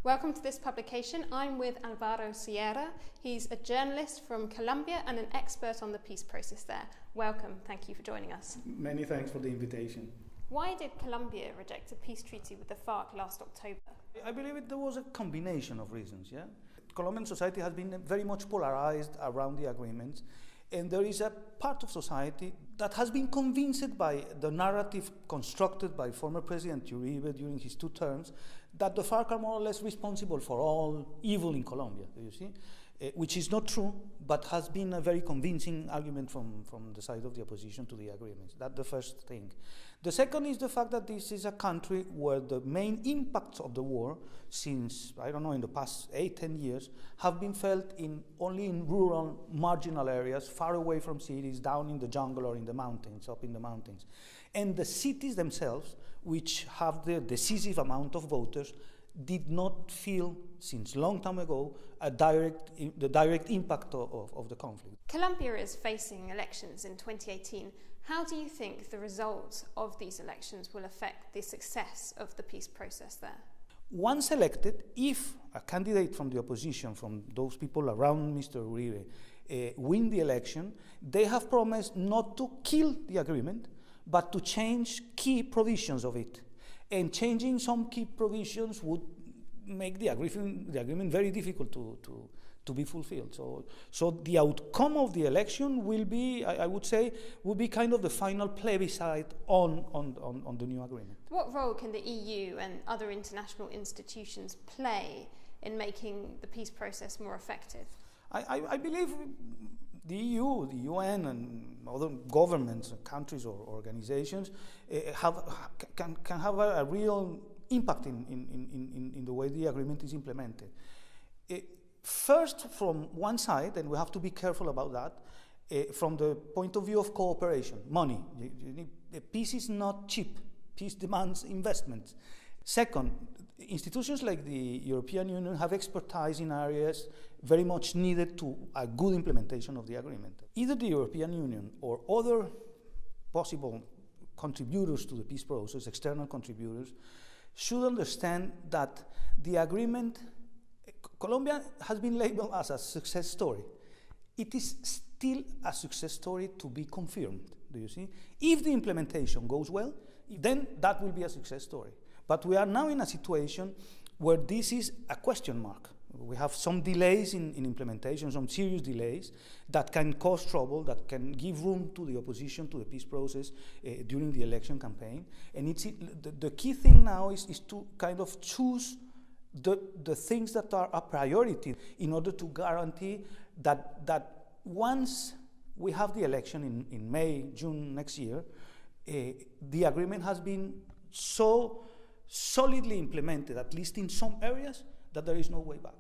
Welcome to this publication. I'm with Alvaro Sierra. He's a journalist from Colombia and an expert on the peace process there. Welcome. Thank you for joining us. Many thanks for the invitation. Why did Colombia reject a peace treaty with the Farc last October? I believe there was a combination of reasons. Colombian society has been very much polarized around the agreements, and there is a part of society that has been convinced by the narrative constructed by former President Uribe during his 2 terms that the Farc are more or less responsible for all evil in Colombia, which is not true, but has been a very convincing argument from the side of the opposition to the agreements. That's the first thing. The second is the fact that this is a country where the main impacts of the war since, in the past 8-10 years, have been felt only in rural, marginal areas, far away from cities, down in the jungle or in the mountains, up in the mountains. And the cities themselves, which have the decisive amount of voters, did not feel, since a long time ago, the direct impact of the conflict. Colombia is facing elections in 2018. How do you think the results of these elections will affect the success of the peace process there? Once elected, if a candidate from the opposition, from those people around Mr. Uribe, win the election, they have promised not to kill the agreement, but to change key provisions of it. And changing some key provisions would make the agreement very difficult to be fulfilled. So the outcome of the election will be, I would say, will be kind of the final plebiscite on the new agreement. What role can the EU and other international institutions play in making the peace process more effective? I believe the EU, the UN, and other governments, countries, or organizations can have a real impact in the way the agreement is implemented. First, from one side, and we have to be careful about that, from the point of view of cooperation, money. Peace is not cheap. Peace demands investment. Second, institutions like the European Union have expertise in areas very much needed to a good implementation of the agreement. Either the European Union or other possible contributors to the peace process, external contributors, should understand that the agreement, Colombia has been labeled as a success story. It is still a success story to be confirmed, do you see? If the implementation goes well, then that will be a success story. But we are now in a situation where this is a question mark. We have some delays in implementation, some serious delays that can cause trouble, that can give room to the opposition to the peace process during the election campaign. And the key thing now is to kind of choose the things that are a priority in order to guarantee that once we have the election in May, June next year, the agreement has been so solidly implemented, at least in some areas, that there is no way back.